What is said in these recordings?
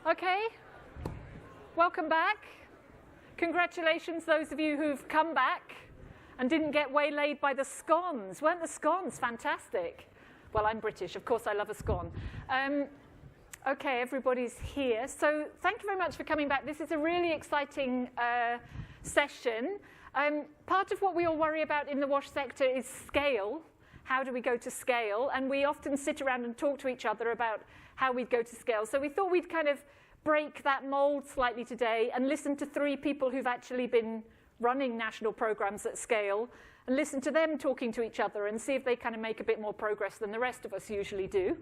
Okay, welcome back. Congratulations, those of you who've come back and didn't get waylaid by the scones. Weren't the scones fantastic? Well, I'm British, of course I love a scone. Okay, everybody's here. So thank you very much for coming back. This is a really exciting session. Part of what we all worry about in the WASH sector is scale. How do we go to scale? And we often sit around and talk to each other about how we'd go to scale. So we thought we'd kind of break that mold slightly today and listen to 3 people who've actually been running national programs at scale and listen to them talking to each other and see if they kind of make a bit more progress than the rest of us usually do.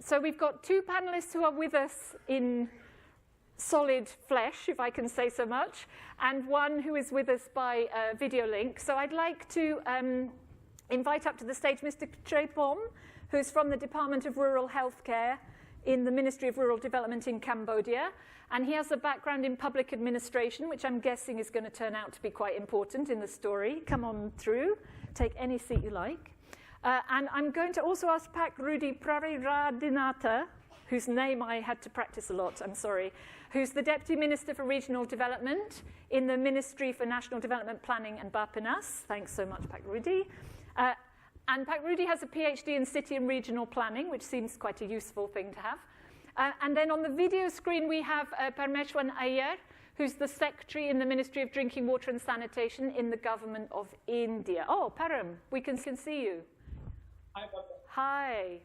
So we've got 2 panelists who are with us in solid flesh, if I can say so much, and one who is with us by video link. So I'd like to invite up to the stage Mr. Chreay, who's from the Department of Rural Healthcare in the Ministry of Rural Development in Cambodia. And he has a background in public administration, which I'm guessing is going to turn out to be quite important in the story. Come on through. Take any seat you like. And I'm going to also ask Rudy Prawiradinata, whose name I had to practice a lot, I'm sorry, who's the Deputy Minister for Regional Development in the Ministry for National Development Planning and BAPPENAS. Thanks so much, Rudy. And Rudy has a PhD in City and Regional Planning, which seems quite a useful thing to have. And then on the video screen, we have Parmaeshwaran Iwer, who's the Secretary in the Ministry of Drinking Water and Sanitation in the Government of India. Oh, Param, we can see you. Hi, Papa. Hi.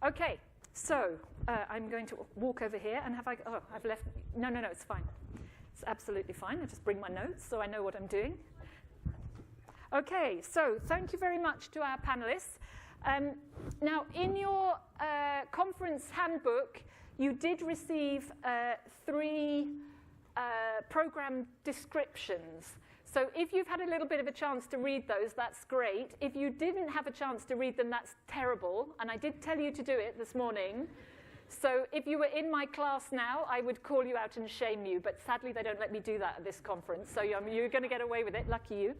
Okay, so I'm going to walk over here and I've left, no, it's fine. It's absolutely fine. I'll just bring my notes so I know what I'm doing. Okay, so thank you very much to our panelists. Now, in your conference handbook, you did receive 3 program descriptions. So if you've had a little bit of a chance to read those, that's great. If you didn't have a chance to read them, that's terrible. And I did tell you to do it this morning. So if you were in my class now, I would call you out and shame you. But sadly, they don't let me do that at this conference. So you're going to get away with it. Lucky you.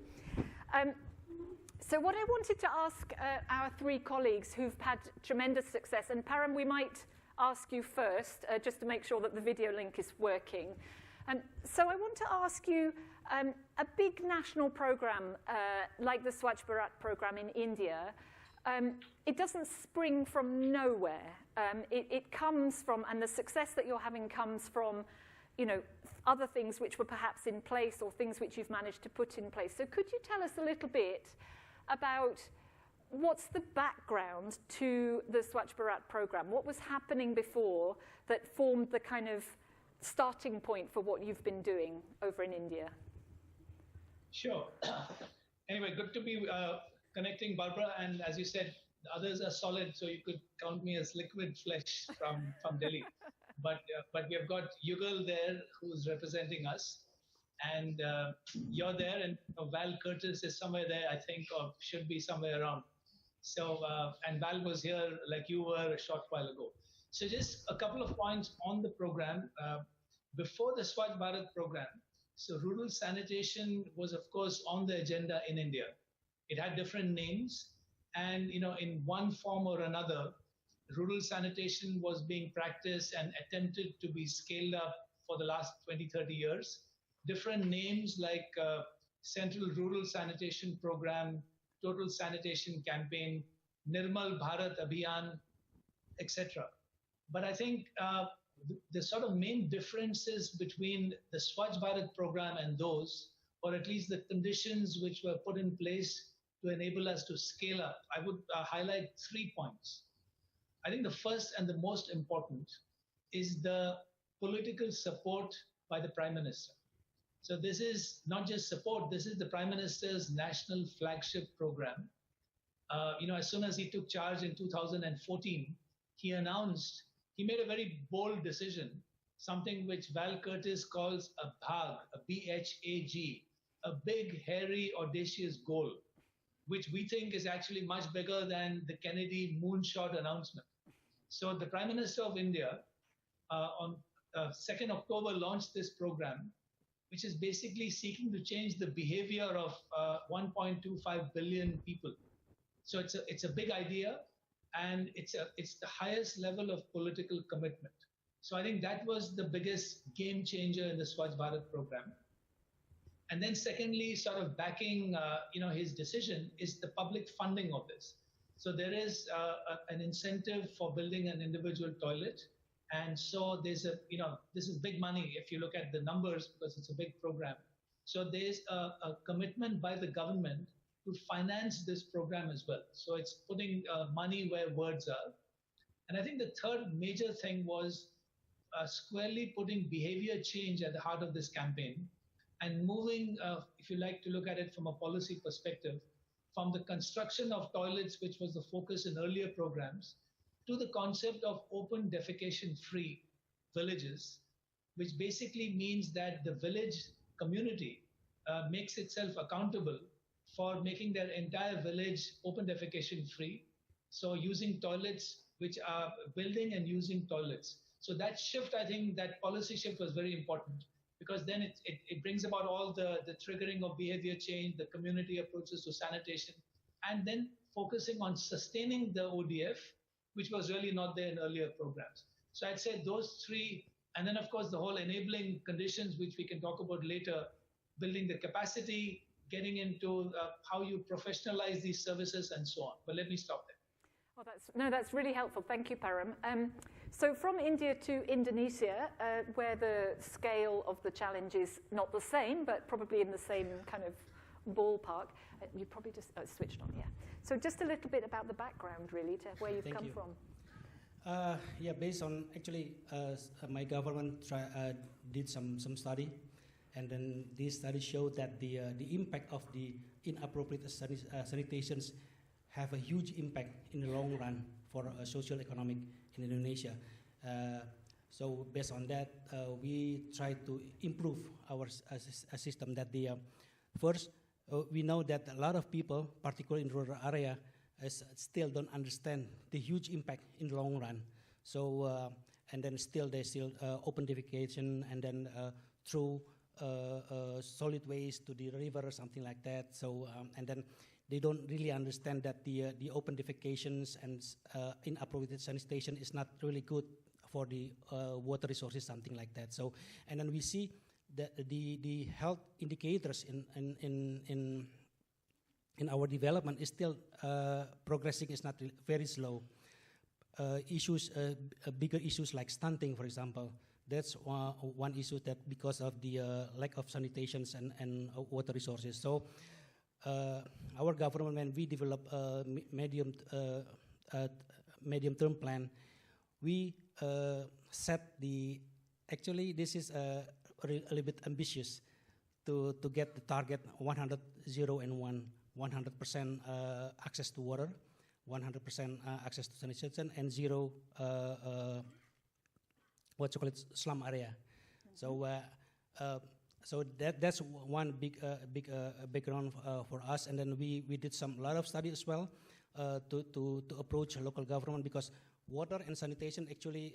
So what I wanted to ask our 3 colleagues who've had tremendous success, and Param, we might ask you first, just to make sure that the video link is working. So I want to ask you, a big national program like the Swachh Bharat program in India, it doesn't spring from nowhere. It comes from, and the success that you're having comes from, other things which were perhaps in place or things which you've managed to put in place. So could you tell us a little bit about what's the background to the Swachh Bharat program? What was happening before that formed the kind of starting point for what you've been doing over in India? Sure. Anyway, good to be connecting, Barbara. And as you said, the others are solid, so you could count me as liquid flesh from Delhi. But we have got Yugal there, who's representing us. And you're there, and Val Curtis is somewhere there, I think, or should be somewhere around. So, and Val was here like you were a short while ago. So just a couple of points on the program. Before the Swachh Bharat program, so rural sanitation was, of course, on the agenda in India. It had different names. And, in one form or another, rural sanitation was being practiced and attempted to be scaled up for the last 20, 30 years. Different names like Central Rural Sanitation Program, Total Sanitation Campaign, Nirmal Bharat Abhiyan, etc. But I think the sort of main differences between the Swachh Bharat program and those, or at least the conditions which were put in place to enable us to scale up, I would highlight 3 points. I think the first and the most important is the political support by the Prime Minister. So this is not just support, this is the Prime Minister's national flagship program. As soon as he took charge in 2014, he made a very bold decision, something which Val Curtis calls a BHAG, a B-H-A-G, a big, hairy, audacious goal, which we think is actually much bigger than the Kennedy moonshot announcement. So the Prime Minister of India on 2nd October launched this program, which is basically seeking to change the behavior of 1.25 billion people. So it's a big idea, and it's the highest level of political commitment. So I think that was the biggest game changer in the Swachh Bharat program. And then secondly, sort of backing his decision is the public funding of this. So there is an incentive for building an individual toilet. And so there's this is big money if you look at the numbers because it's a big program. So there's a commitment by the government to finance this program as well. So it's putting money where words are. And I think the third major thing was squarely putting behavior change at the heart of this campaign and moving, if you like to look at it from a policy perspective, from the construction of toilets, which was the focus in earlier programs, to the concept of open defecation-free villages, which basically means that the village community makes itself accountable for making their entire village open defecation-free. So using toilets, which are building and using toilets. So that shift, I think that policy shift was very important because then it brings about all the triggering of behavior change, the community approaches to sanitation, and then focusing on sustaining the ODF, which was really not there in earlier programs. So I'd say those three, and then of course the whole enabling conditions, which we can talk about later, building the capacity, getting into how you professionalize these services and so on. But let me stop there. Oh, that's really helpful. Thank you, Param. So from India to Indonesia, where the scale of the challenge is not the same, but probably in the same kind of ballpark, you probably just switched on, yeah. So just a little bit about the background, really, to where you've come from. Yeah, based on actually my government did some study, and then this study showed that the impact of the inappropriate sanitations have a huge impact in the long run for social economic in Indonesia. So based on that, we try to improve our system. That the first, we know that a lot of people, particularly in rural area, still don't understand the huge impact in the long run. So and then they still open defecation and then through solid waste to the river or something like that. So and then they don't really understand that the open defecations and inappropriate sanitation is not really good for the water resources, something like that. So, and then we see the health indicators in our development is still progressing. Is not very slow. Bigger issues like stunting, for example. That's one issue that because of the lack of sanitations and water resources. So. Our government, when we develop a medium-term plan, we set actually this is a little bit ambitious to get the target 100, 0, and 1, 100% access to water, 100% access to sanitation, and 0 slum area. So so that's one big background for us, and then we did a lot of study as well to approach local government, because water and sanitation actually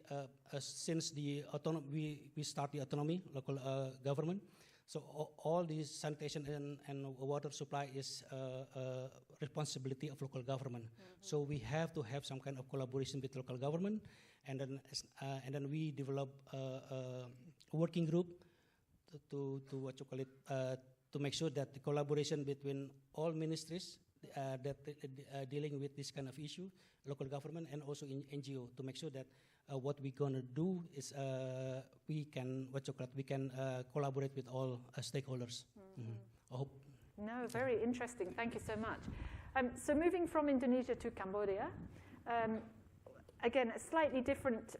since the autonomy we start the autonomy local government. So all these sanitation and water supply is responsibility of local government. So we have to have some kind of collaboration with local government, and then we develop a working group to make sure that the collaboration between all ministries that dealing with this kind of issue, local government and also in NGO, to make sure that what we're gonna do is we can collaborate with all stakeholders. I hope. No, very interesting. Thank you so much. So moving from Indonesia to Cambodia. Again, a slightly different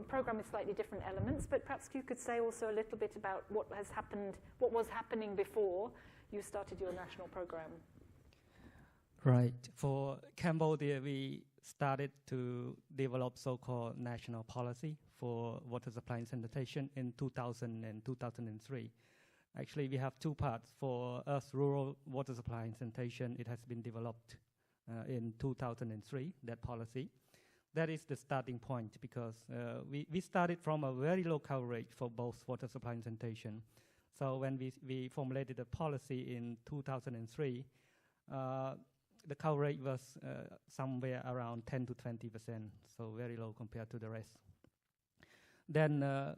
program with slightly different elements, but perhaps you could say also a little bit about what was happening before you started your national program. Right. For Cambodia, we started to develop so-called national policy for water supply and sanitation in 2000 and 2003. Actually, we have two parts. For us, rural water supply and sanitation, it has been developed in 2003, that policy. That is the starting point, because we started from a very low coverage for both water supply and sanitation. So when we formulated a policy in 2003, the coverage was somewhere around 10 to 20%, so very low compared to the rest. then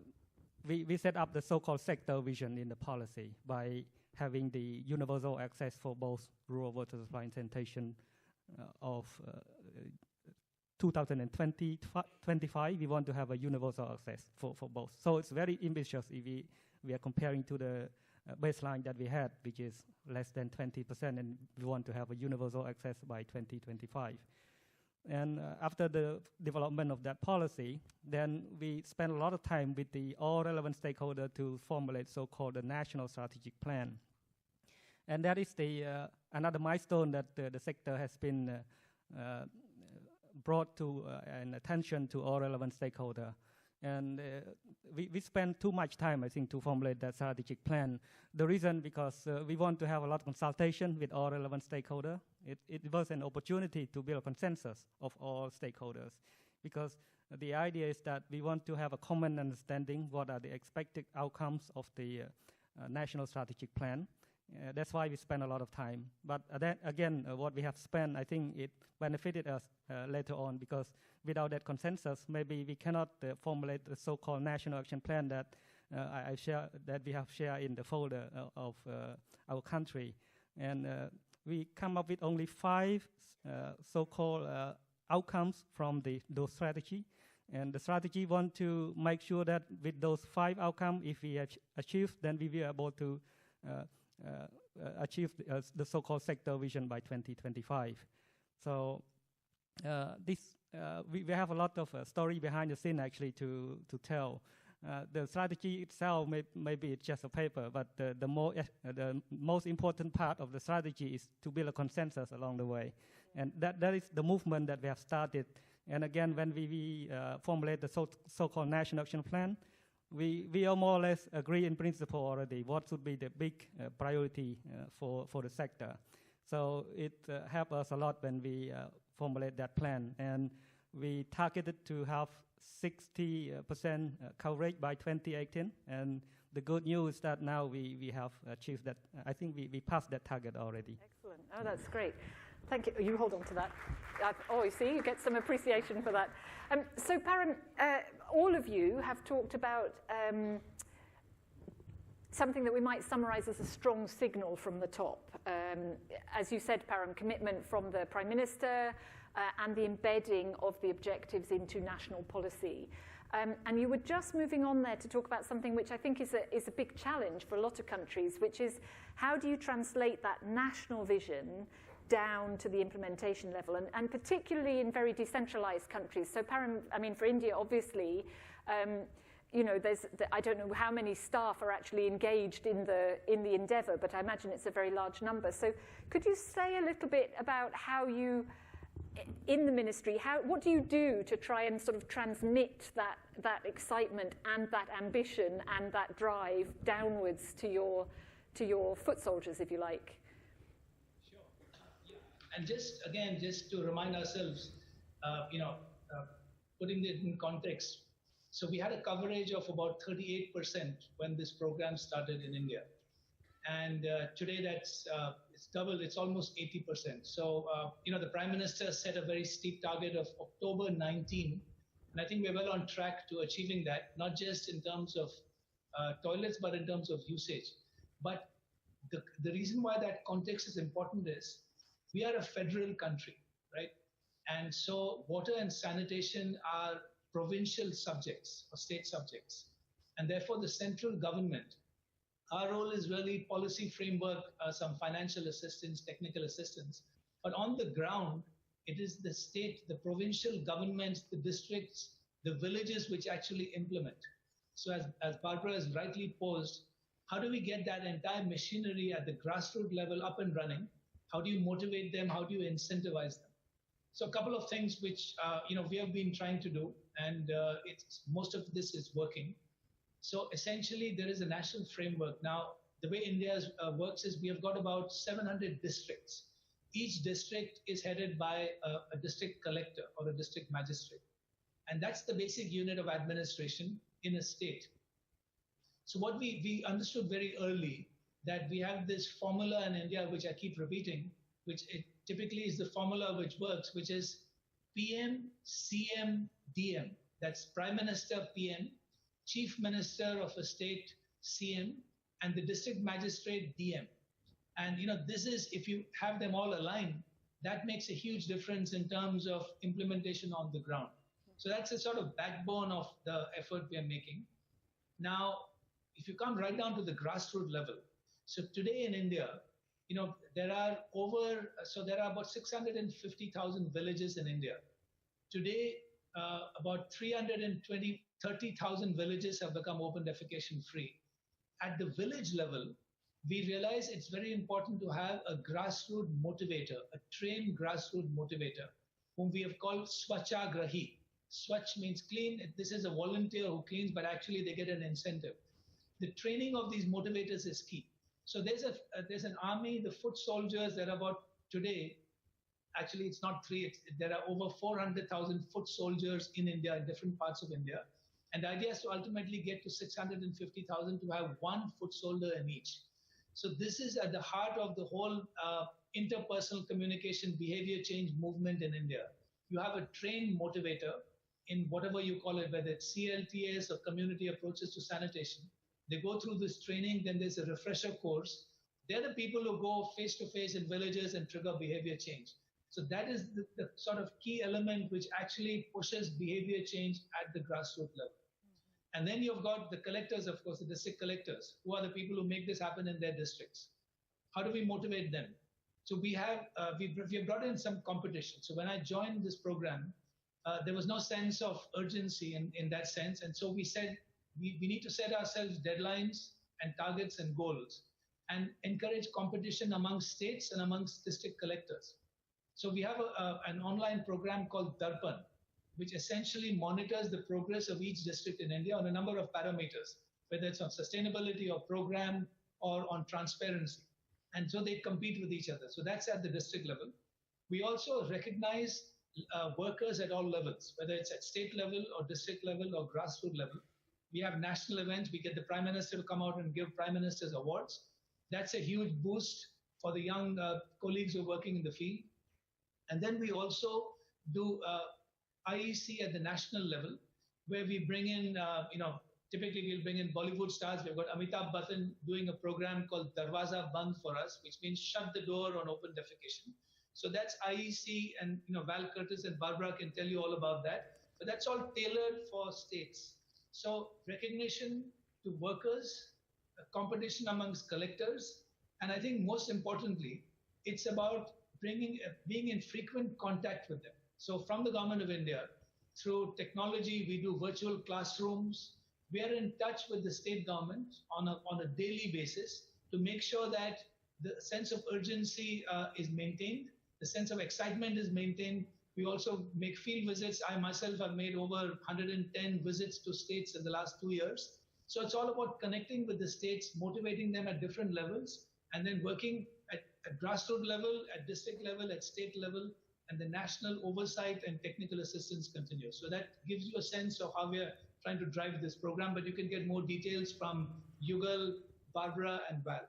we set up the so-called sector vision in the policy by having the universal access for both rural water supply and sanitation of 2025. We want to have a universal access for both. So it's very ambitious if we are comparing to the baseline that we had, which is less than 20%, and we want to have a universal access by 2025. And after the development of that policy, then we spent a lot of time with all relevant stakeholders to formulate so-called the national strategic plan. And that is another milestone that the sector has been brought to an attention to all relevant stakeholders. And we spent too much time, I think, to formulate that strategic plan. The reason, because we want to have a lot of consultation with all relevant stakeholders. It was an opportunity to build a consensus of all stakeholders, because the idea is that we want to have a common understanding what are the expected outcomes of the national strategic plan. That's why we spend a lot of time. But then again, what we have spent, I think it benefited us later on, because without that consensus, maybe we cannot formulate the so-called national action plan that that we have shared in the folder of our country. And we come up with only 5 so-called outcomes from those strategy. And the strategy want to make sure that with those 5 outcomes, if we achieve, then we will be able to achieve the so-called sector vision by 2025. So we have a lot of story behind the scene actually to tell. The strategy itself maybe it's just a paper, but the most important part of the strategy is to build a consensus along the way. And that is the movement that we have started. And again, when we formulate the so-called national action plan, we are more or less agree in principle already what should be the big priority for the sector. So it helped us a lot when we formulate that plan. And we targeted to have 60% coverage by 2018. And the good news is that now we have achieved that. I think we passed that target already. Excellent. Oh, that's great. Thank you. You hold on to that. Oh, you see, you get some appreciation for that. So, Param, all of you have talked about something that we might summarize as a strong signal from the top. As you said, Param, commitment from the Prime Minister and the embedding of the objectives into national policy. And you were just moving on there to talk about something which I think is a big challenge for a lot of countries, which is how do you translate that national vision down to the implementation level, and particularly in very decentralized countries. So, Param, I mean, for India, obviously, you know, I don't know how many staff are actually engaged in the endeavor, but I imagine it's a very large number. So, could you say a little bit about how you, in the ministry, what do you do to try and sort of transmit that excitement and that ambition and that drive downwards to your foot soldiers, if you like? And just to remind ourselves, putting it in context. So we had a coverage of about 38% when this program started in India. And today it's doubled, it's almost 80%. So, the Prime Minister set a very steep target of October 19. And I think we're well on track to achieving that, not just in terms of toilets, but in terms of usage. But the reason why that context is important is, we are a federal country, right? And so water and sanitation are provincial subjects or state subjects. And therefore the central government, our role is really policy framework, some financial assistance, technical assistance. But on the ground, it is the state, the provincial governments, the districts, the villages which actually implement. So as Barbara has rightly posed, how do we get that entire machinery at the grassroots level up and running? How do you motivate them? How do you incentivize them? So a couple of things which we have been trying to do, and most of this is working. So essentially, there is a national framework. Now, the way India works is we have got about 700 districts. Each district is headed by a district collector or a district magistrate. And that's the basic unit of administration in a state. So what we understood very early, that we have this formula in India, which I keep repeating, which it typically is the formula which works, which is PM, CM, DM. That's Prime Minister, PM, chief minister of a state, CM, and the district magistrate, DM. And this is, if you have them all aligned, that makes a huge difference in terms of implementation on the ground. So that's a sort of backbone of the effort we are making. Now, if you come right down to the grassroots level, so today in India, there are about 650,000 villages in India. Today, about 30,000 villages have become open defecation free. At the village level, we realize it's very important to have a grassroots motivator, a trained grassroots motivator, whom we have called Swachagrahi. Swachh means clean. This is a volunteer who cleans, but actually they get an incentive. The training of these motivators is key. So there's an army, the foot soldiers. There are about today, actually it's not three, there are over 400,000 foot soldiers in India, in different parts of India. And the idea is to ultimately get to 650,000 to have one foot soldier in each. So this is at the heart of the whole interpersonal communication behavior change movement in India. You have a trained motivator in whatever you call it, whether it's CLTS or community approaches to sanitation. They go through this training, then there's a refresher course. They're the people who go face-to-face in villages and trigger behavior change. So that is the sort of key element which actually pushes behavior change at the grassroots level. And then you've got the collectors, of course, the district collectors, who are the people who make this happen in their districts. How do we motivate them? So we have brought in some competition. So when I joined this program, there was no sense of urgency in that sense. And so we said, we need to set ourselves deadlines and targets and goals and encourage competition amongst states and amongst district collectors. So we have an online program called Darpan, which essentially monitors the progress of each district in India on a number of parameters, whether it's on sustainability or program or on transparency. And so they compete with each other. So that's at the district level. We also recognize workers at all levels, whether it's at state level or district level or grassroots level. We have national events. We get the Prime Minister to come out and give Prime Minister's awards. That's a huge boost for the young colleagues who are working in the field. And then we also do IEC at the national level, where we bring in, typically we'll bring in Bollywood stars. We've got Amitabh Bachchan doing a program called Darwaza Band for us, which means shut the door on open defecation. So that's IEC, and Val Curtis and Barbara can tell you all about that. But that's all tailored for states. So recognition to workers, competition amongst collectors, and I think most importantly, it's about being in frequent contact with them. So from the Government of India, through technology, we do virtual classrooms. We are in touch with the state government on a daily basis to make sure that the sense of urgency is maintained, the sense of excitement is maintained. We also make field visits. I myself have made over 110 visits to states in the last 2 years. So it's all about connecting with the states, motivating them at different levels, and then working at grassroots level, at district level, at state level, and the national oversight and technical assistance continues. So that gives you a sense of how we are trying to drive this program, but you can get more details from Yugal, Barbara, and Val.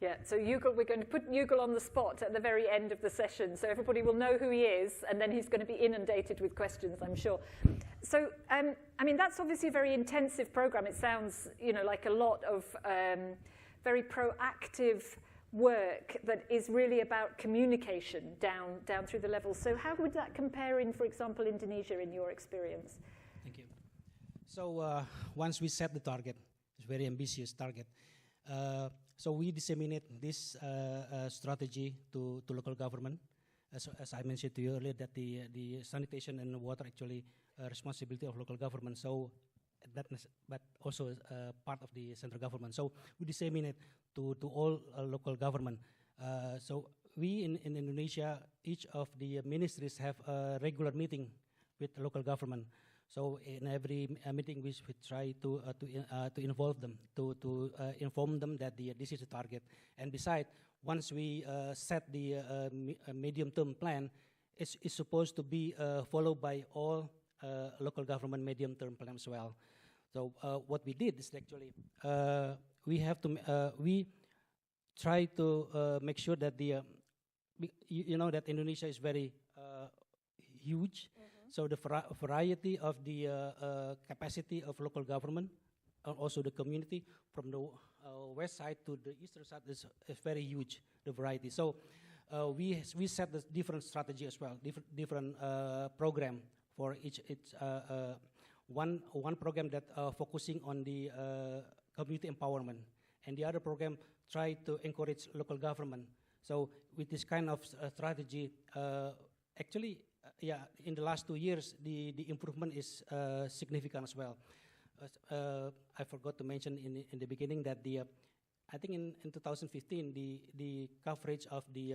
Yeah, so Yugal, we're going to put Yugal on the spot at the very end of the session, so everybody will know who he is, and then he's going to be inundated with questions, I'm sure. So, I mean, that's obviously a very intensive program. It sounds, like a lot of very proactive work that is really about communication down through the levels. So how would that compare in, for example, Indonesia, in your experience? Thank you. So once we set the target, it's a very ambitious target. So we disseminate this strategy to local government. As I mentioned to you earlier, that the sanitation and water actually responsibility of local government. So but also part of the central government. So we disseminate to all local government. So we in Indonesia, each of the ministries have a regular meeting with the local government. So in every meeting, we try to involve them, to inform them that this is the target. And besides, once we set the medium-term plan, it's supposed to be followed by all local government medium-term plan as well. So what we did is actually we try to make sure that that Indonesia is very huge. So the variety of the capacity of local government also the community from the west side to the eastern side is very huge, the variety. So we set the different strategy as well, different program for each one program that focusing on the community empowerment, and the other program try to encourage local government. So with this kind of strategy, actually, in the last 2 years, the improvement is significant as well. I forgot to mention in the beginning that I think in 2015 the coverage of the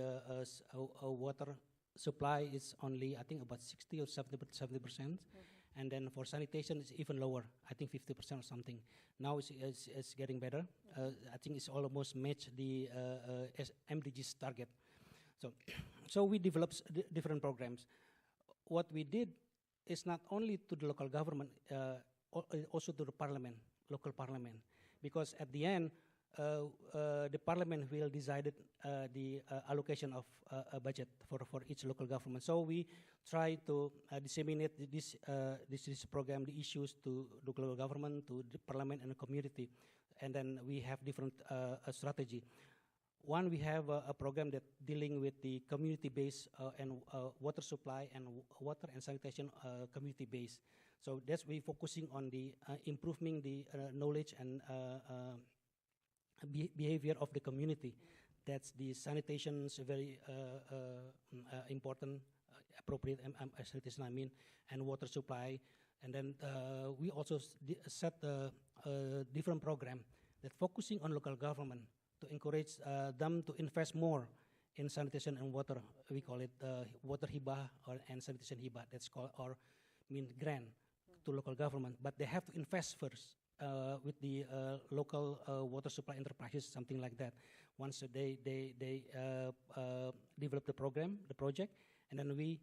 water supply is only, I think, about 60 or 70%. And then for sanitation, it's even lower. I think 50% or something. Now it's getting better. I think it's almost matched the MDG's target. So we developed different programs. What we did is not only to the local government, also to the parliament, local parliament, because at the end, the parliament will decide the allocation of a budget for each local government. So we try to disseminate this program, the issues to local government, to the parliament and the community, and then we have different strategy. One, we have a program that dealing with the community-based and water supply and water and sanitation community-based. So that's we focusing on the improving the knowledge and behavior of the community. That's the sanitation is very important, appropriate sanitation, I mean, and water supply. And then we also set a different program that focusing on local government to encourage them to invest more in sanitation and water. We call it water hibah and sanitation hibah. That's called, or mean grant to local government. But they have to invest first with the local water supply enterprises, something like that. Once they develop the program, the project, and then we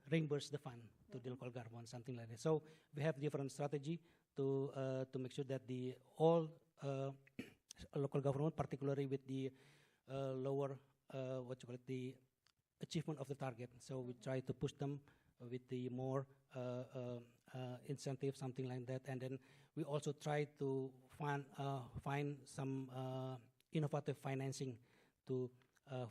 reimburse the fund to the local government, something like that. So we have different strategy to make sure that the all local government, particularly with the lower the achievement of the target. So we try to push them with the more incentive, something like that, and then we also try to find some innovative financing to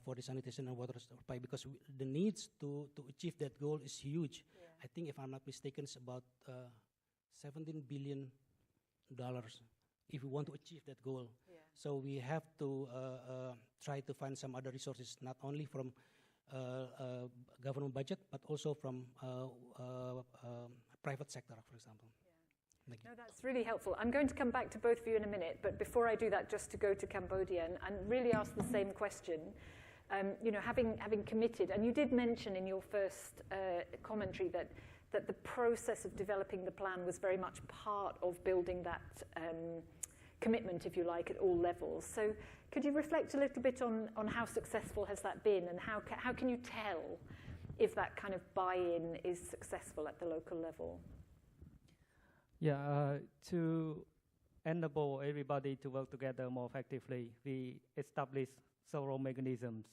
for the sanitation and water supply, because the needs to achieve that goal is huge. Yeah. I think, if I'm not mistaken, it's about $17 billion if we want to achieve that goal. Yeah. So we have to try to find some other resources, not only from government budget, but also from private sector, for example. Thank you. No, that's really helpful. I'm going to come back to both of you in a minute, but before I do that, just to go to Cambodia and really ask the same question. You know, having committed, and you did mention in your first commentary that the process of developing the plan was very much part of building that commitment, if you like, at all levels. So could you reflect a little bit on how successful has that been, and how can you tell if that kind of buy-in is successful at the local level? Yeah, to enable everybody to work together more effectively, we established several mechanisms.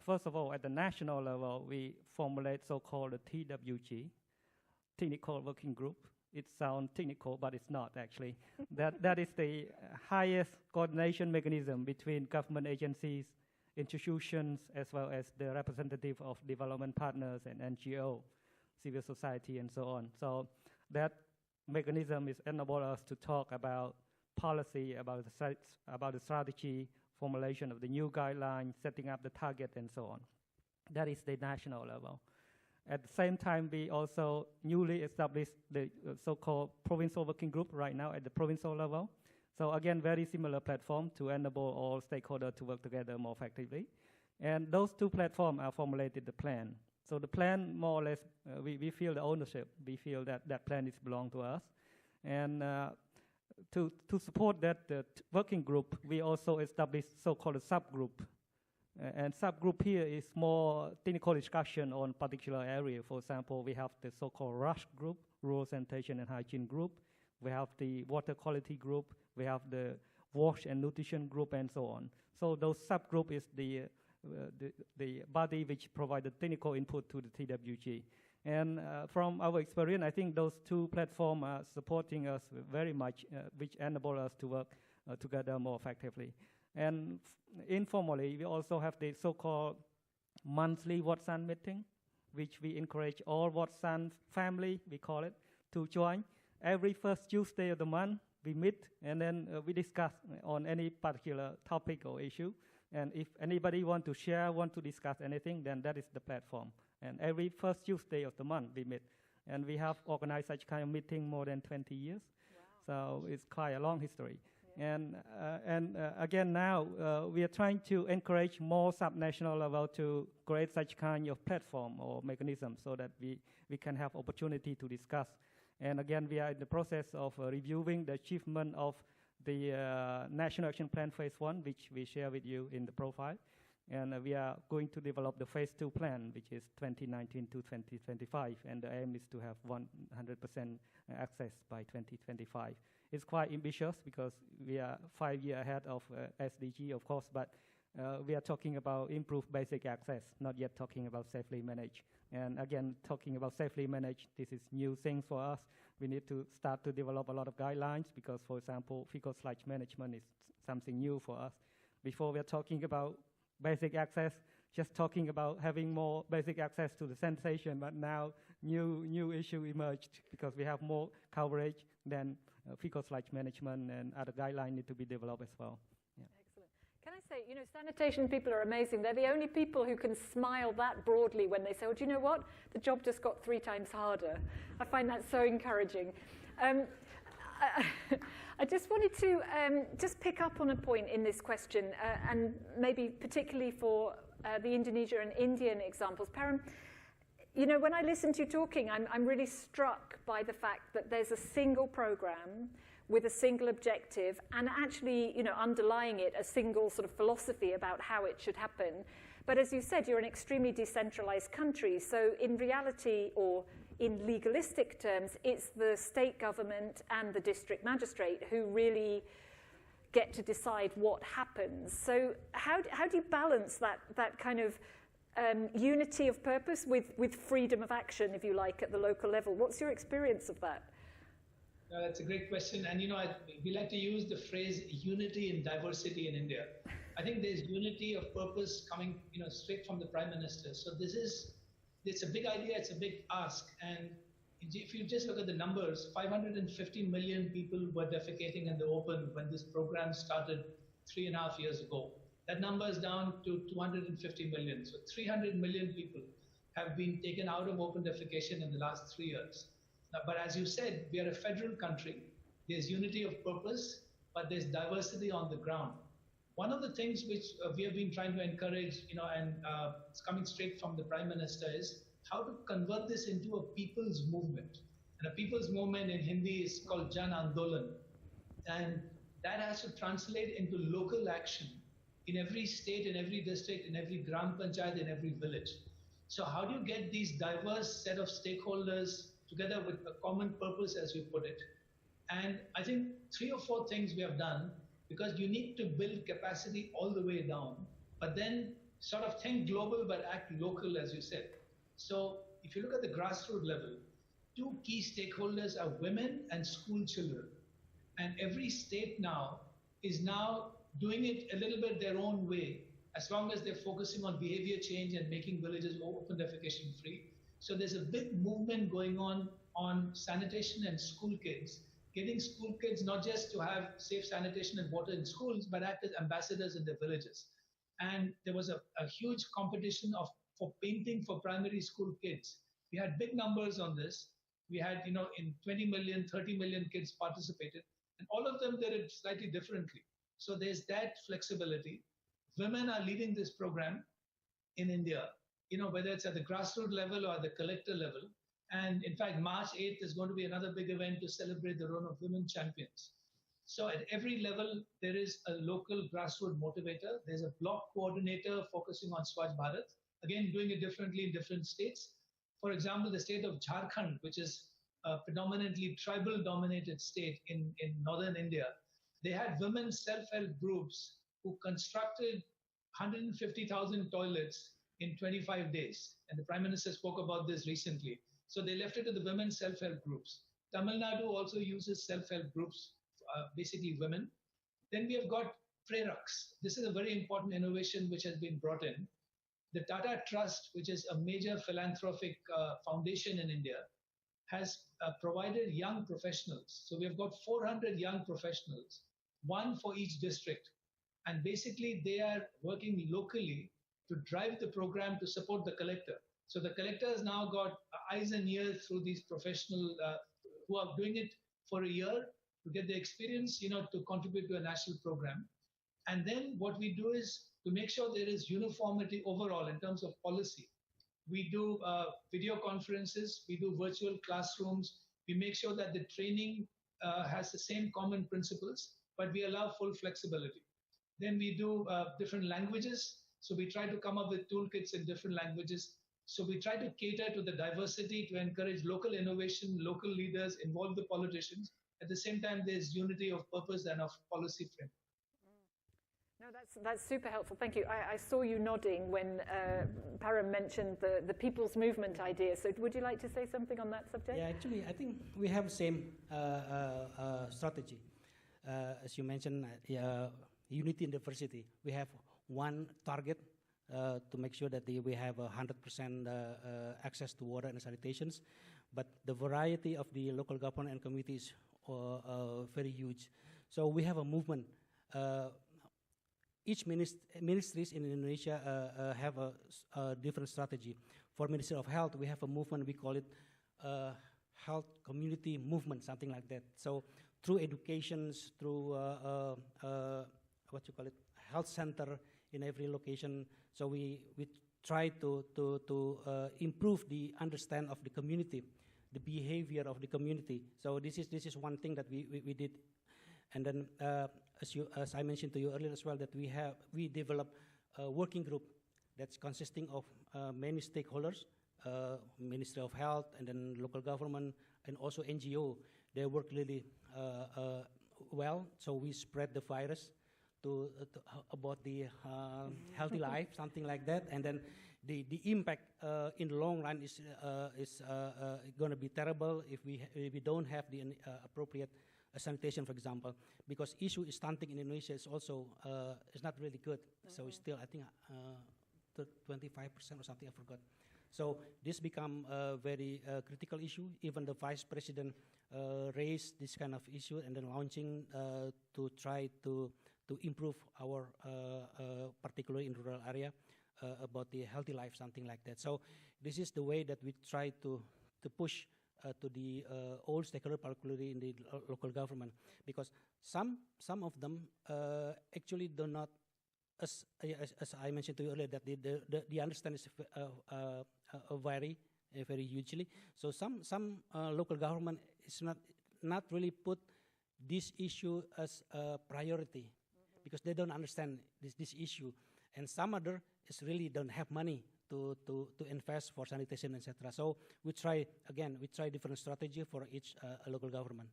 First of all, at the national level, we formulate so-called TWG, Technical Working Group. It sounds technical, but it's not actually. That is the highest coordination mechanism between government agencies, institutions, as well as the representative of development partners and NGO, civil society, and so on. So that mechanism is enable us to talk about policy, about the strategy, formulation of the new guidelines, setting up the target, and so on. That is the national level. At the same time, we also newly established the so-called provincial working group right now at the provincial level. So again, very similar platform to enable all stakeholders to work together more effectively. And those two platforms are formulated the plan. So the plan, more or less, we feel the ownership. We feel that that plan is belong to us. And to support that working group, we also established so-called a subgroup. And subgroup here is more technical discussion on particular area. For example, we have the so-called RUSH group, Rural Sanitation and Hygiene group. We have the water quality group. We have the wash and nutrition group, and so on. So those subgroup is the body which provided technical input to the TWG. And from our experience, I think those two platforms are supporting us very much, which enable us to work together more effectively. And informally, we also have the so-called monthly WhatsApp meeting, which we encourage all WhatsApp family, we call it, to join. Every first Tuesday of the month, we meet, and then we discuss on any particular topic or issue. And if anybody want to share, want to discuss anything, then that is the platform. And every first Tuesday of the month, we meet. And we have organized such kind of meeting more than 20 years. Wow. So it's quite a long history. Yeah. And again, now we are trying to encourage more subnational level to create such kind of platform or mechanism so that we can have opportunity to discuss. And again, we are in the process of reviewing the achievement of the National Action Plan Phase 1, which we share with you in the profile. And we are going to develop the Phase 2 plan, which is 2019 to 2025. And the aim is to have 100% access by 2025. It's quite ambitious because we are 5 years ahead of SDG, of course, but we are talking about improved basic access, not yet talking about safely managed. And again, talking about safely managed, this is new thing for us. We need to start to develop a lot of guidelines because, for example, fecal sludge management is something new for us. Before we are talking about basic access, just talking about having more basic access to the sanitation, but now new issue emerged because we have more coverage than fecal sludge management, and other guidelines need to be developed as well. Yeah. Excellent. Can I say, you know, sanitation people are amazing. They're the only people who can smile that broadly when they say, oh, do you know what? The job just got 3 times harder. I find that so encouraging. I just wanted to just pick up on a point in this question, and maybe particularly for the Indonesia and Indian examples. Param, you know, when I listen to you talking, I'm really struck by the fact that there's a single program with a single objective, and actually, you know, underlying it, a single sort of philosophy about how it should happen. But as you said, you're an extremely decentralized country, so in reality, or in legalistic terms, it's the state government and the district magistrate who really get to decide what happens. So how do you balance that kind of unity of purpose with freedom of action, if you like, at the local level? What's your experience of that? That's a great question. And, you know, we like to use the phrase unity in diversity in India. I think there's unity of purpose coming, you know, straight from the Prime Minister. So it's a big idea, it's a big ask. And if you just look at the numbers, 550 million people were defecating in the open when this program started 3.5 years ago. That number is down to 250 million. So 300 million people have been taken out of open defecation in the last 3 years. Now, but as you said, we are a federal country. There's unity of purpose, but there's diversity on the ground. One of the things which we have been trying to encourage, you know, and it's coming straight from the Prime Minister, is how to convert this into a people's movement. And a people's movement in Hindi is called Jan Andolan. And that has to translate into local action in every state, in every district, in every gram panchayat, in every village. So how do you get these diverse set of stakeholders together with a common purpose, as you put it? And I think 3 or 4 things we have done, because you need to build capacity all the way down, but then sort of think global but act local, as you said. So if you look at the grassroots level, 2 key stakeholders are women and school children. And every state now is now doing it a little bit their own way, as long as they're focusing on behavior change and making villages open defecation free. So there's a big movement going on sanitation and school kids, getting school kids not just to have safe sanitation and water in schools, but act as ambassadors in their villages. And there was a huge competition for painting for primary school kids. We had big numbers on this. We had, you know, in 20 million, 30 million kids participated, and all of them did it slightly differently. So there's that flexibility. Women are leading this program in India, you know, whether it's at the grassroots level or at the collector level. And in fact, March 8th is going to be another big event to celebrate the role of women champions. So at every level, there is a local grassroots motivator. There's a block coordinator focusing on Swachh Bharat, again, doing it differently in different states. For example, the state of Jharkhand, which is a predominantly tribal-dominated state in northern India, they had women's self-help groups who constructed 150,000 toilets in 25 days. And the Prime Minister spoke about this recently. So they left it to the women self-help groups. Tamil Nadu also uses self-help groups, basically women. Then we have got Preraks. This is a very important innovation which has been brought in. The Tata Trust, which is a major philanthropic foundation in India, has provided young professionals. So we have got 400 young professionals, one for each district. And basically they are working locally to drive the program to support the collector. So the collector has now got eyes and ears through these professional who are doing it for a year to get the experience, to contribute to a national program. And then what we do is to make sure there is uniformity overall in terms of policy. We do video conferences, we do virtual classrooms, we make sure that the training has the same common principles, but we allow full flexibility. Then we do different languages. So we try to come up with toolkits in different languages. So we try to cater to the diversity to encourage local innovation, local leaders, involve the politicians. At the same time, there's unity of purpose and of policy frame. No, that's super helpful. Thank you. I saw you nodding when Param mentioned the people's movement idea. So would you like to say something on that subject? Yeah, actually, I think we have the same strategy. As you mentioned, unity and diversity. We have one target to make sure that we have 100% access to water and sanitations. But the variety of the local government and communities are very huge. So we have a movement. Each ministries in Indonesia have a different strategy. For Ministry of Health, we have a movement, we call it health community movement, something like that. So through educations, through health center in every location. So we try to improve the understanding of the community, the behavior of the community. So this is one thing that we did. And then, as I mentioned to you earlier as well, that we developed a working group that's consisting of many stakeholders, Ministry of Health, and then local government, and also NGO. They work really well. So we spread the virus about the healthy life, something like that. And then the impact in the long run is going to be terrible if we don't have the appropriate sanitation, for example, because issue is stunting in Indonesia is also is not really good. So it's still, I think, 25% or something, I forgot. So this become a very critical issue. Even the vice president raised this kind of issue and then launching to try to improve our, particularly in rural area, about the healthy life, something like that. So this is the way that we try to push to the all stakeholders, particularly in the local government, because some of them actually do not, as I mentioned to you earlier, that the understanding is vary very hugely. So some local government is not really put this issue as a priority because they don't understand this issue, and some other is really don't have money to invest for sanitation, etc. So we try different strategy for each local government.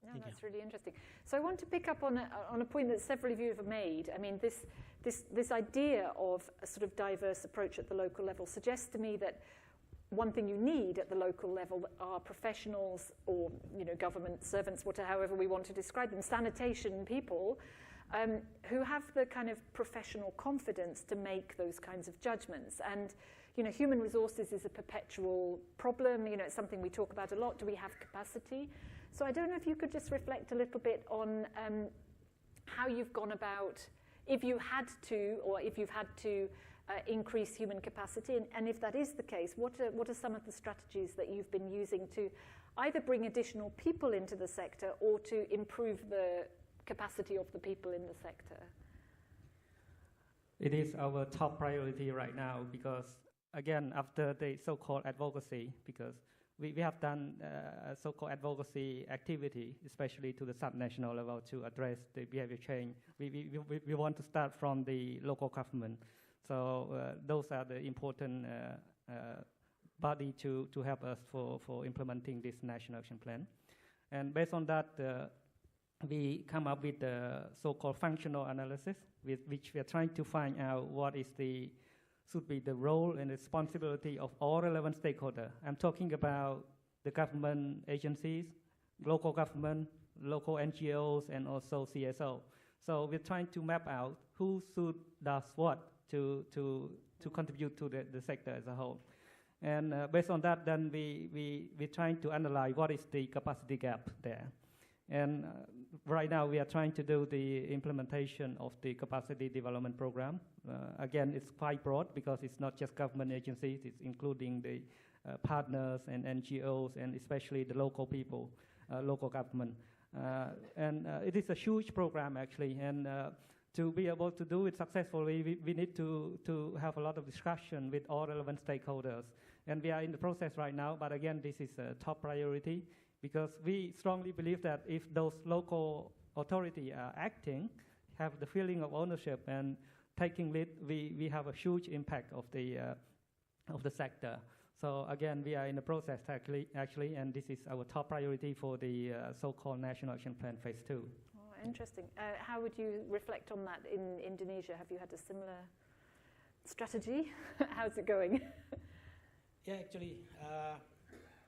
No, that's really interesting. So I want to pick up on a point that several of you have made. I mean, this idea of a sort of diverse approach at the local level suggests to me that one thing you need at the local level are professionals or government servants, however we want to describe them, sanitation people, who have the kind of professional confidence to make those kinds of judgments. And human resources is a perpetual problem. It's something we talk about a lot. Do we have capacity? So I don't know if you could just reflect a little bit on how you've gone about, if you had to, or if you've had to increase human capacity, and if that is the case, what are some of the strategies that you've been using to either bring additional people into the sector or to improve the capacity of the people in the sector? It is our top priority right now because, again, after the so-called advocacy, because we have done so-called advocacy activity, especially to the subnational level to address the behavior change. We want to start from the local government. So those are the important body to help us for implementing this national action plan. And based on that, we come up with the so-called functional analysis, with which we are trying to find out what is the should be the role and responsibility of all relevant stakeholders. I'm talking about the government agencies, local government, local NGOs, and also CSO. So we're trying to map out who does what to contribute to the sector as a whole. And based on that, then we're trying to analyze what is the capacity gap there. And right now, we are trying to do the implementation of the capacity development program. Again, it's quite broad because it's not just government agencies, it's including the partners and NGOs and especially the local people, local government. And it is a huge program, actually. And to be able to do it successfully, we need to have a lot of discussion with all relevant stakeholders. And we are in the process right now, but again, this is a top priority because we strongly believe that if those local authorities are acting, have the feeling of ownership and taking lead, we have a huge impact of the sector. So again, we are in the process actually, and this is our top priority for the so-called National Action Plan Phase 2. Oh, interesting. How would you reflect on that in Indonesia? Have you had a similar strategy? How's it going? Yeah, actually,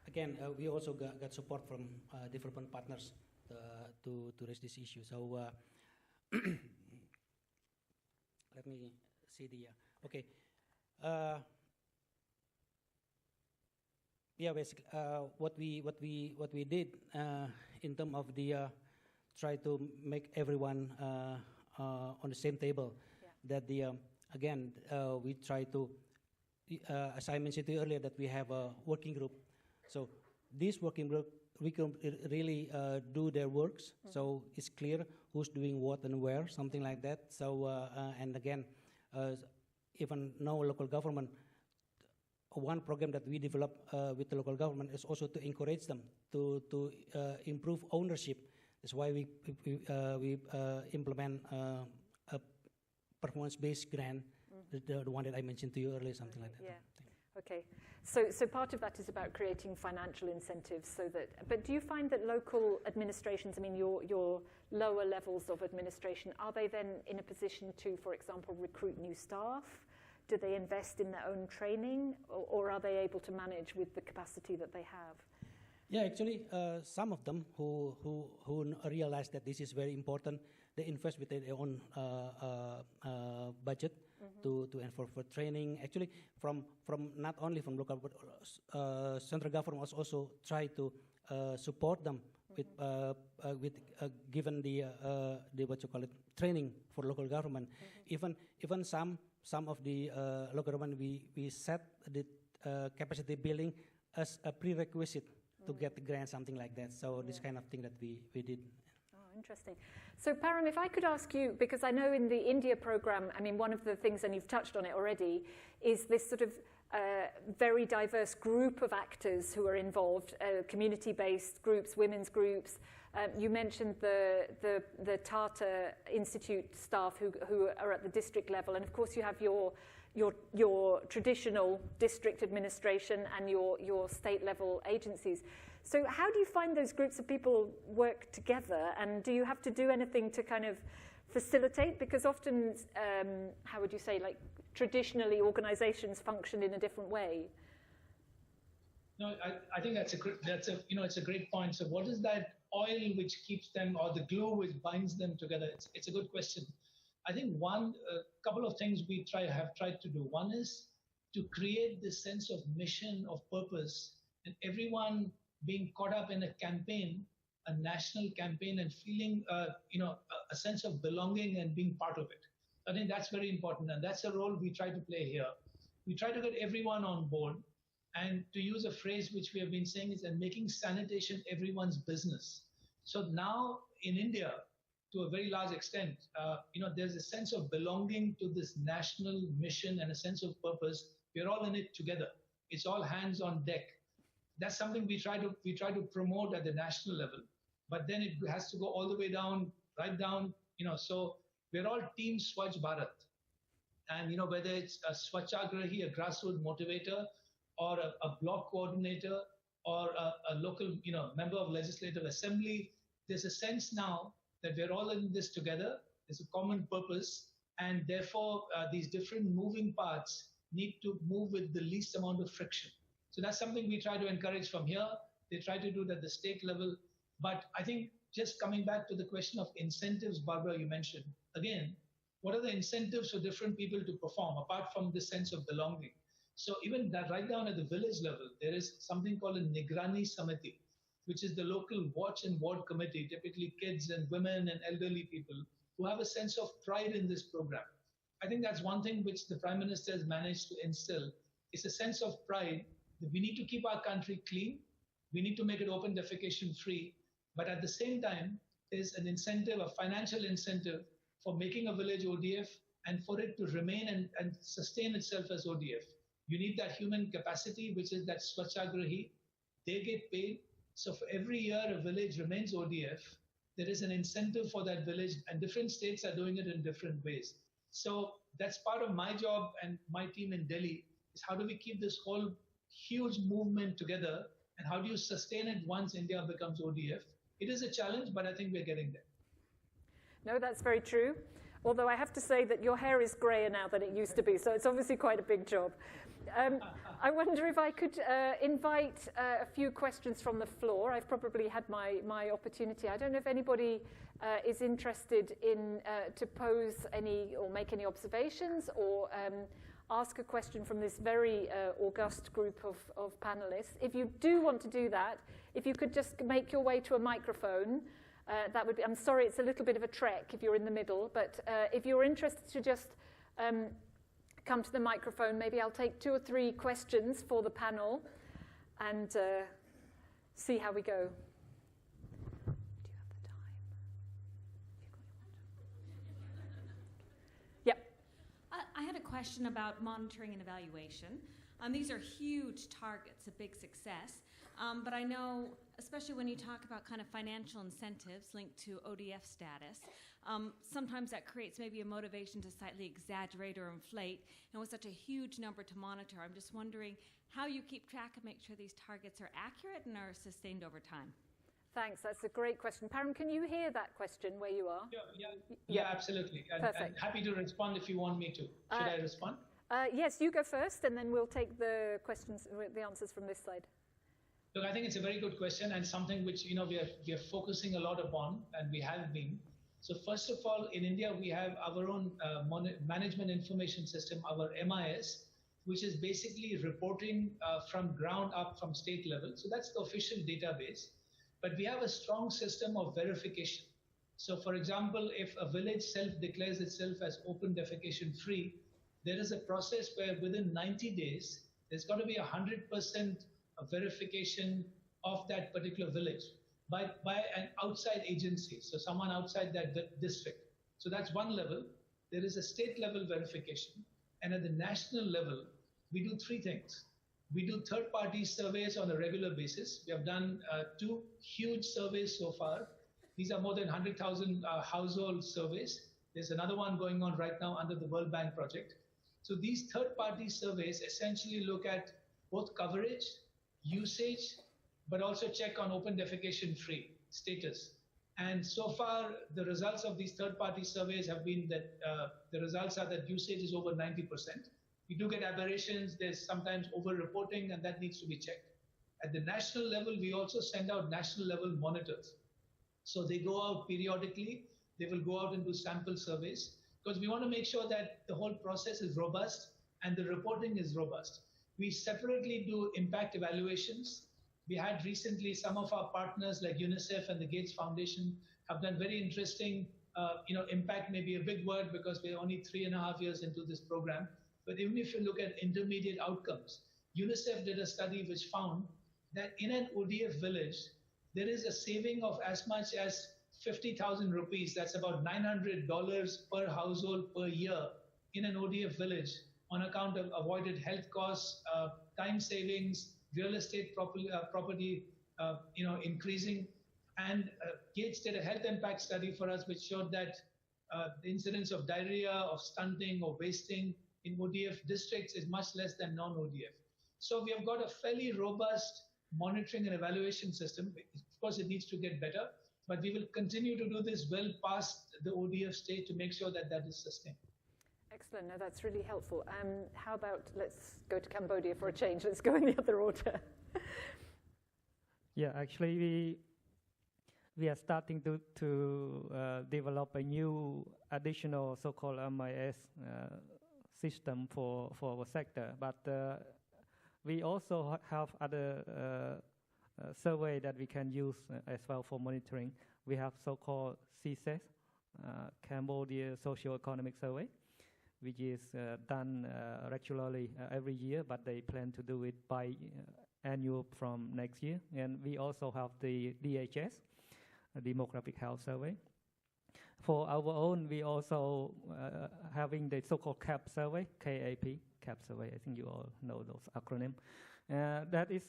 again, we also got support from development partners to raise this issue. So let me see the okay. Yeah, basically, what we did in terms of the try to make everyone on the same table. Yeah. That again we try to. As I mentioned to you earlier, that we have a working group. So this working group, we can really do their works. Mm-hmm. So it's clear who's doing what and where, something like that. So and again, even now local government, one program that we develop with the local government is also to encourage them to improve ownership. That's why we implement a performance-based grant. The one that I mentioned to you earlier, something like that. Yeah. Okay. So part of that is about creating financial incentives so that, but do you find that local administrations, I mean your lower levels of administration, are they then in a position to, for example, recruit new staff? Do they invest in their own training, or are they able to manage with the capacity that they have? Yeah, actually, some of them who realize that this is very important, they invest with their own budget. Mm-hmm. to and for training. Actually, from not only from local, but central government also try to support them. Mm-hmm. with given the what you call it, training for local government. Mm-hmm. Even some of the local government we set the capacity building as a prerequisite to get the grant, something like that. So this kind of thing that we did. Interesting. So Param, if I could ask you, because I know in the India program, I mean, one of the things, and you've touched on it already, is this sort of very diverse group of actors who are involved, community-based groups, women's groups. You mentioned the Tata Institute staff who are at the district level, and of course you have your traditional district administration and your state level agencies. So how do you find those groups of people work together, and do you have to do anything to kind of facilitate? Because often, how would you say, like traditionally organizations function in a different way. No, I think it's a great point. So what is that oil which keeps them, or the glue which binds them together? It's a good question. I think a couple of things we have tried to do. One is to create this sense of mission, of purpose, and everyone being caught up in a campaign, a national campaign, and feeling a sense of belonging and being part of it. I think that's very important, and that's a role we try to play here. We try to get everyone on board, and to use a phrase which we have been saying is that making sanitation everyone's business. So now in India, to a very large extent, there's a sense of belonging to this national mission and a sense of purpose. We're all in it together. It's all hands on deck. That's something we try to promote at the national level, but then it has to go all the way down, right down. So we're all Team Swachh Bharat, and whether it's a Swachhagrahi, a grassroots motivator, or a block coordinator, or a local member of legislative assembly, there's a sense now that we're all in this together. There's a common purpose, and therefore these different moving parts need to move with the least amount of friction. So that's something we try to encourage from here. They try to do it at the state level. But I think just coming back to the question of incentives, Barbara, you mentioned, again, what are the incentives for different people to perform apart from the sense of belonging? So even that right down at the village level, there is something called a Nigrani Samiti, which is the local watch and ward committee, typically kids and women and elderly people who have a sense of pride in this program. I think that's one thing which the Prime Minister has managed to instill, is a sense of pride that we need to keep our country clean, we need to make it open defecation free, but at the same time, there's an incentive, a financial incentive for making a village ODF and for it to remain and sustain itself as ODF. You need that human capacity, which is that Swachhagrahi. They get paid. So for every year a village remains ODF, there is an incentive for that village, and different states are doing it in different ways. So that's part of my job and my team in Delhi, is how do we keep this whole huge movement together, and how do you sustain it once India becomes ODF? It is a challenge, but I think we're getting there. No, that's very true. Although I have to say that your hair is grayer now than it used to be, so it's obviously quite a big job. I wonder if I could invite a few questions from the floor. I've probably had my opportunity. I don't know if anybody is interested in to pose any or make any observations or ask a question from this very august group of panelists. If you do want to do that, if you could just make your way to a microphone, that would be, I'm sorry, it's a little bit of a trek if you're in the middle, but if you're interested to just come to the microphone, maybe I'll take 2 or 3 questions for the panel and see how we go. Do you have the time? Yep. I had a question about monitoring and evaluation. These are huge targets, a big success. But I know, especially when you talk about kind of financial incentives linked to ODF status, sometimes that creates maybe a motivation to slightly exaggerate or inflate. And with such a huge number to monitor, I'm just wondering how you keep track and make sure these targets are accurate and are sustained over time. Thanks, that's a great question. Param, can you hear that question where you are? Yeah, absolutely. Perfect. And happy to respond if you want me to. Should I respond? Yes, you go first, and then we'll take the questions, the answers from this side. Look, I think it's a very good question and something which we are focusing a lot upon, and we have been. So first of all, in India, we have our own management information system, our MIS, which is basically reporting from ground up from state level. So that's the official database. But we have a strong system of verification. So for example, if a village self-declares itself as open defecation free, there is a process where within 90 days, there's got to be 100% verification of that particular village by an outside agency, so someone outside that district. So that's one level. There is a state level verification. And at the national level, we do 3 things. We do third-party surveys on a regular basis. We have done 2 huge surveys so far. These are more than 100,000 household surveys. There's another one going on right now under the World Bank project. So these third-party surveys essentially look at both coverage, usage, but also check on open defecation free status. And so far, the results of these third-party surveys have been that the results are that usage is over 90%. We do get aberrations, there's sometimes over-reporting, and that needs to be checked. At the national level, we also send out national level monitors. So they go out periodically, they will go out and do sample surveys, because we want to make sure that the whole process is robust and the reporting is robust. We separately do impact evaluations. We had recently some of our partners like UNICEF and the Gates Foundation have done very interesting, impact may be a big word because we're only 3.5 years into this program. But even if you look at intermediate outcomes, UNICEF did a study which found that in an ODF village, there is a saving of as much as 50,000 rupees. That's about $900 per household per year in an ODF village on account of avoided health costs, time savings, real estate property, increasing. And Gates did a health impact study for us, which showed that the incidence of diarrhea, of stunting, or wasting in ODF districts is much less than non-ODF. So we have got a fairly robust monitoring and evaluation system. Of course, it needs to get better, but we will continue to do this well past the ODF stage to make sure that that is sustained. Excellent. No, that's really helpful. How about let's go to Cambodia for a change. Let's go in the other order. Yeah, actually, we are starting to develop a new additional so-called MIS system for our sector. But we also have other survey that we can use as well for monitoring. We have so-called CSES, Cambodia Socio-Economic Survey, which is done regularly every year, but they plan to do it by annual from next year. And we also have the DHS, Demographic Health Survey. For our own, we also having the so-called CAP survey, KAP, CAP survey. I think you all know those acronyms. That is,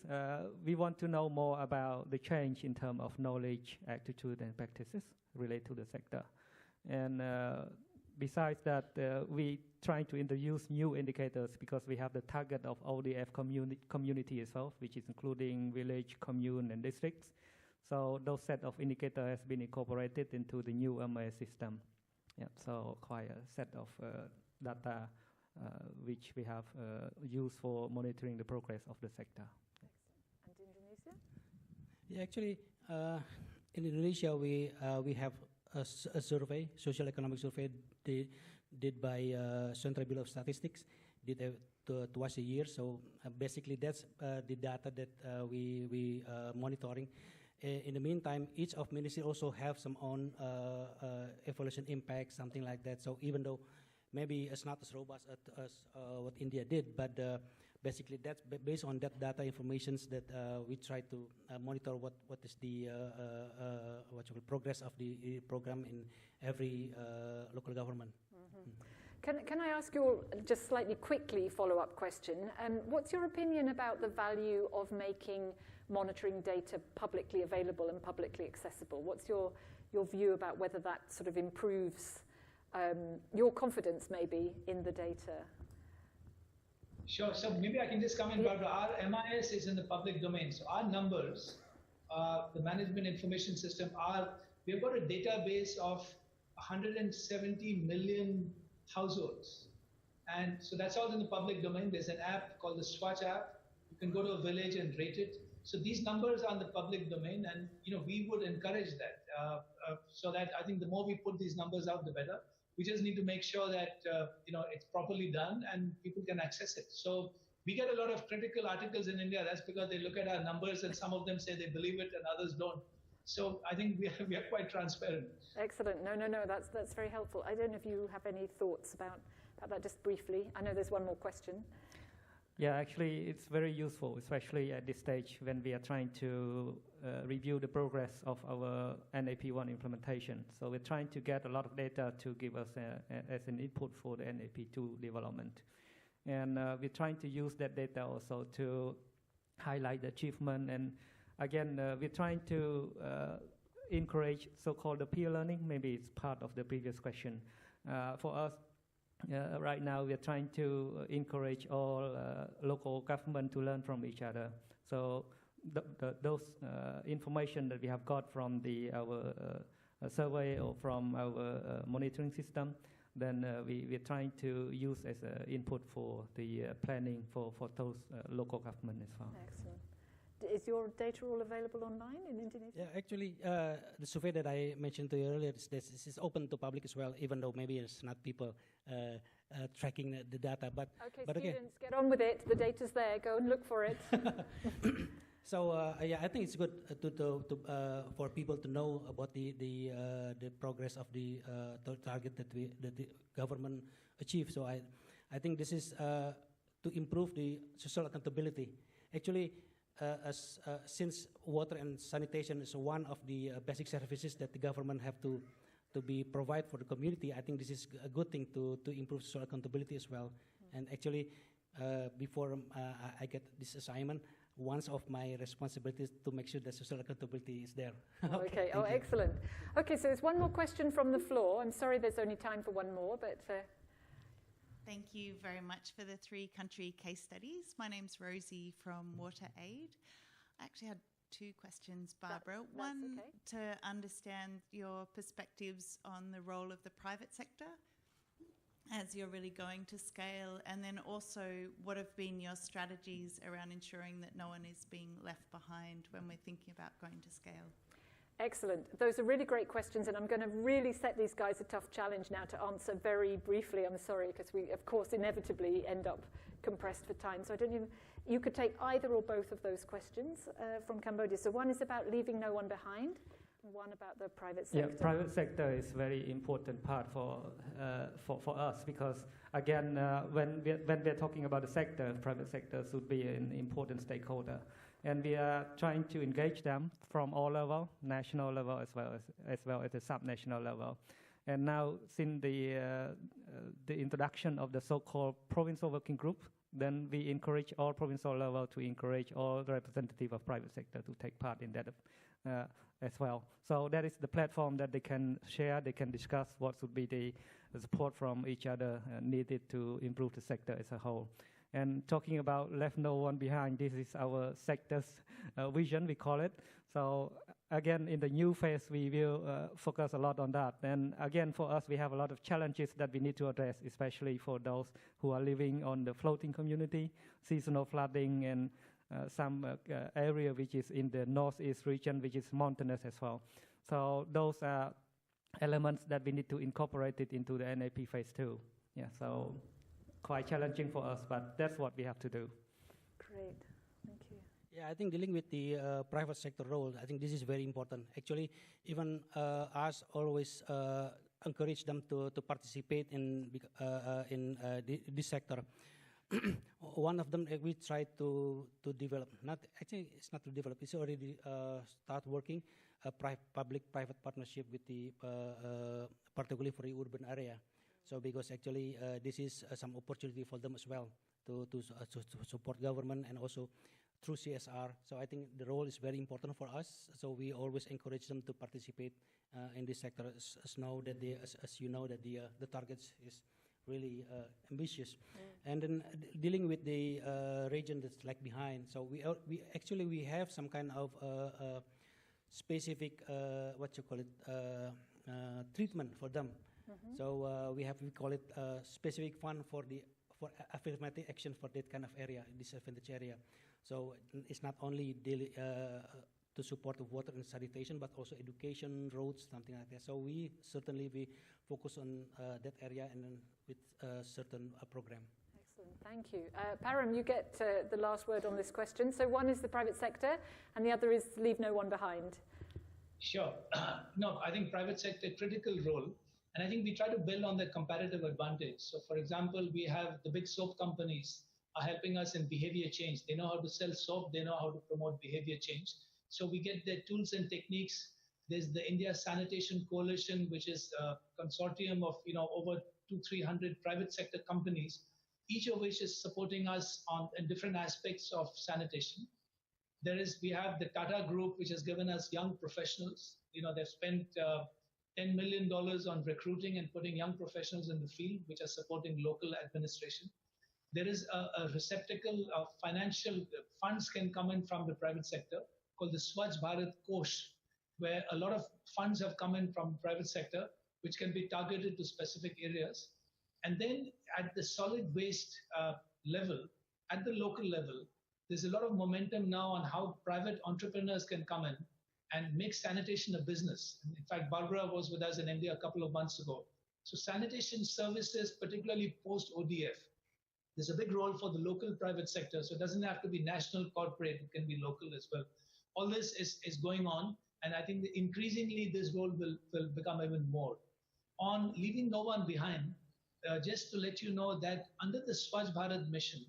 we want to know more about the change in terms of knowledge, attitude, and practices related to the sector. And besides that, we try to introduce new indicators because we have the target of ODF community as well, which is including village, commune, and districts. So those set of indicators has been incorporated into the new MIS system. Yeah, so quite a set of data which we have used for monitoring the progress of the sector. And Indonesia? Yeah, actually, in Indonesia, we have a survey, social economic survey, did by Central Bureau of Statistics, did twice a year. So basically, that's the data that we monitoring. In the meantime, each of ministry also have some own evaluation impact, something like that. So even though maybe it's not as robust as what India did, but basically that's based on that data informations that we try to monitor what is the progress of the program in every local government. Mm-hmm. Can I ask you just slightly quickly follow-up question? What's your opinion about the value of making monitoring data publicly available and publicly accessible? What's your view about whether that sort of improves your confidence maybe in the data? Sure. So maybe I can just come in, Barbara. Our MIS is in the public domain. So our numbers, the management information system, we've got a database of 170 million households. And so that's all in the public domain. There's an app called the Swatch app. You can go to a village and rate it. So these numbers are in the public domain, and we would encourage that. So that I think the more we put these numbers out, the better. We just need to make sure that it's properly done and people can access it. So we get a lot of critical articles in India. That's because they look at our numbers and some of them say they believe it and others don't. So I think we are quite transparent. Excellent. No, that's very helpful. I don't know if you have any thoughts about that just briefly. I know there's one more question. Yeah, actually, it's very useful, especially at this stage when we are trying to review the progress of our NAP1 implementation. So we're trying to get a lot of data to give us as an input for the NAP2 development. And we're trying to use that data also to highlight the achievement. And again, we're trying to encourage so-called the peer learning. Maybe it's part of the previous question. For us, right now, we are trying to encourage all local government to learn from each other. So those information that we have got from our survey or from our monitoring system, then we're trying to use as an input for the planning for those local government as well. Excellent. Is your data all available online in Indonesia? Yeah, actually, the survey that I mentioned to you earlier, this is open to public as well, even though maybe it's not people tracking the data. But students, again, get on with it. The data's there. Go and look for it. So yeah, I think it's good for people to know about the progress of the target that the government achieved. So I think this is to improve the social accountability. Actually, since water and sanitation is one of the basic services that the government have to be provide for the community, I think this is a good thing to improve social accountability as well. And actually, before I get this assignment, one of my responsibilities to make sure that social accountability is there. Okay. Oh, excellent. Okay, so there's one more question from the floor. I'm sorry there's only time for one more, but... Thank you very much for the 3-country case studies. My name's Rosie from WaterAid. I actually had 2 questions, Barbara. One, okay. to understand your perspectives on the role of the private sector as you're really going to scale? And then also, what have been your strategies around ensuring that no one is being left behind when we're thinking about going to scale? Excellent. Those are really great questions, and I'm going to really set these guys a tough challenge now to answer very briefly. I'm sorry, because we, of course, inevitably end up compressed for time. So I don't even, you could take either or both of those questions from Cambodia. So one is about leaving no one behind, and one about the private sector. Yeah, private sector is very important part for us, because again, when we're talking about the sector, private sector should be an important stakeholder. And we are trying to engage them from all level, national level as well as the sub-national level. And now, since the introduction of the so-called provincial working group, then we encourage all provincial level to encourage all the representatives of private sector to take part in that as well. So that is the platform that they can share, they can discuss what should be the support from each other needed to improve the sector as a whole. And talking about left no one behind, this is our sector's vision, we call it. So again, in the new phase, we will focus a lot on that. And again, for us, we have a lot of challenges that we need to address, especially for those who are living on the floating community, seasonal flooding, and some area which is in the northeast region, which is mountainous as well. So those are elements that we need to incorporate it into the NAP phase 2. Yeah, so quite challenging for us, but that's what we have to do. Great, thank you. Yeah, I think dealing with the private sector role, I think this is very important. Actually, even us always encourage them to participate in this sector. One of them we try to develop. Not actually, it's not to develop. It's already start working a public-private partnership with the particularly for the urban area. So because actually this is some opportunity for them as well to support government and also through CSR. So I think the role is very important for us. So we always encourage them to participate in this sector. As you know that the targets is really ambitious. And then dealing with the region that's like behind. So we have some kind of specific treatment for them. So we call it specific fund for affirmative action for that kind of area, disadvantaged area. So it's not only daily, to support the water and sanitation, but also education, roads, something like that. So we focus on that area and then with a certain program. Excellent, thank you. Param, you get the last word on this question. So one is the private sector, and the other is leave no one behind. Sure. No, I think private sector critical role. And I think we try to build on the comparative advantage. So for example, we have the big soap companies are helping us in behavior change. They know how to sell soap. They know how to promote behavior change. So we get their tools and techniques. There's the India Sanitation Coalition, which is a consortium of over 200-300 private sector companies, each of which is supporting us in different aspects of sanitation. We have the Tata Group, which has given us young professionals. They've spent $10 million on recruiting and putting young professionals in the field, which are supporting local administration. There is a receptacle of financial funds can come in from the private sector called the Swachh Bharat Kosh, where a lot of funds have come in from private sector, which can be targeted to specific areas. And then at the solid waste level, at the local level, there's a lot of momentum now on how private entrepreneurs can come in and make sanitation a business. In fact, Barbara was with us in India a couple of months ago. So sanitation services, particularly post-ODF, there's a big role for the local private sector. So it doesn't have to be national corporate, it can be local as well. All this is going on. And I think that increasingly this role will become even more. On leaving no one behind, just to let you know that under the Swachh Bharat mission,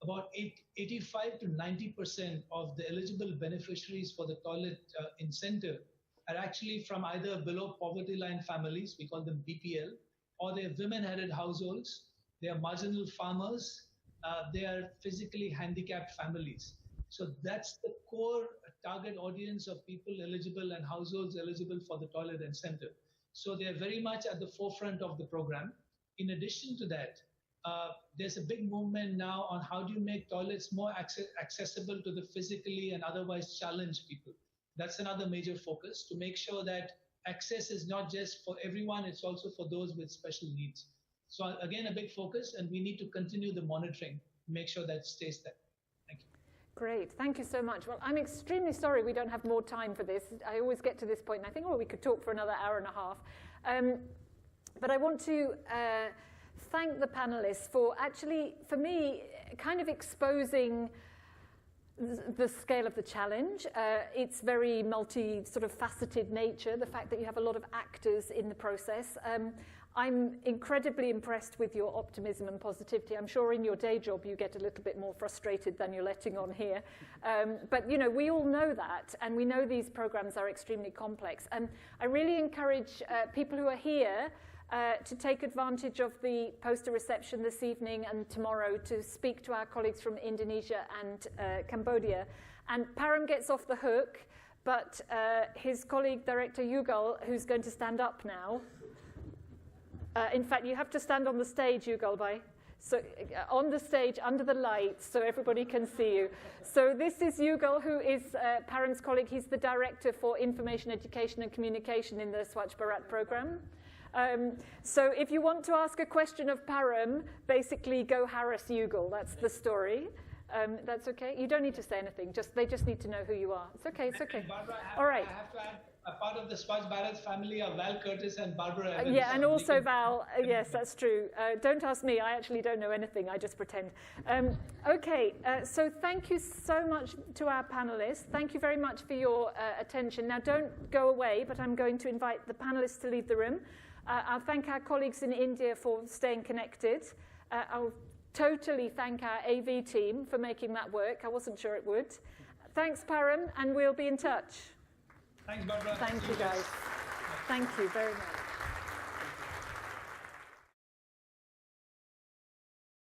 about 85 to 90% of the eligible beneficiaries for the toilet incentive are actually from either below poverty line families, we call them BPL, or they're women-headed households, they are marginal farmers, they are physically handicapped families. So that's the core target audience of people eligible and households eligible for the toilet incentive. So they're very much at the forefront of the program. In addition to that, there's a big movement now on how do you make toilets more accessible to the physically and otherwise challenged people. That's another major focus, to make sure that access is not just for everyone, it's also for those with special needs. So again, a big focus, and we need to continue the monitoring, make sure that stays there. Thank you. Great, thank you so much. Well, I'm extremely sorry we don't have more time for this. I always get to this point and I think, oh, we could talk for another hour and a half. But I want to thank the panelists for actually, for me, kind of exposing the scale of the challenge. Its very sort of faceted nature, the fact that you have a lot of actors in the process. I'm incredibly impressed with your optimism and positivity. I'm sure in your day job you get a little bit more frustrated than you're letting on here. But you know, we all know that, and we know these programs are extremely complex. And I really encourage people who are here to take advantage of the poster reception this evening and tomorrow to speak to our colleagues from Indonesia and Cambodia. And Param gets off the hook, but his colleague, Director Yugal, who's going to stand up now. In fact, you have to stand on the stage, Yugal, so on the stage, under the lights, so everybody can see you. So this is Yugal, who is Param's colleague. He's the Director for Information, Education and Communication in the Swachh Bharat program. So if you want to ask a question of Param, basically go harass Yugal. That's the story. That's okay. You don't need to say anything. They just need to know who you are. It's okay. It's okay. Barbara, all right. I have to add, a part of the Swachh Bharat family are Val Curtis and Barbara Evans. Yeah, and also Val. Yes, that's true. Don't ask me. I actually don't know anything. I just pretend. Okay. So thank you so much to our panelists. Thank you very much for your attention. Now, don't go away, but I'm going to invite the panelists to leave the room. I'll thank our colleagues in India for staying connected. I'll totally thank our AV team for making that work. I wasn't sure it would. Thanks, Param, and we'll be in touch. Thanks, Barbara. Thank you, guys. Thank you very much.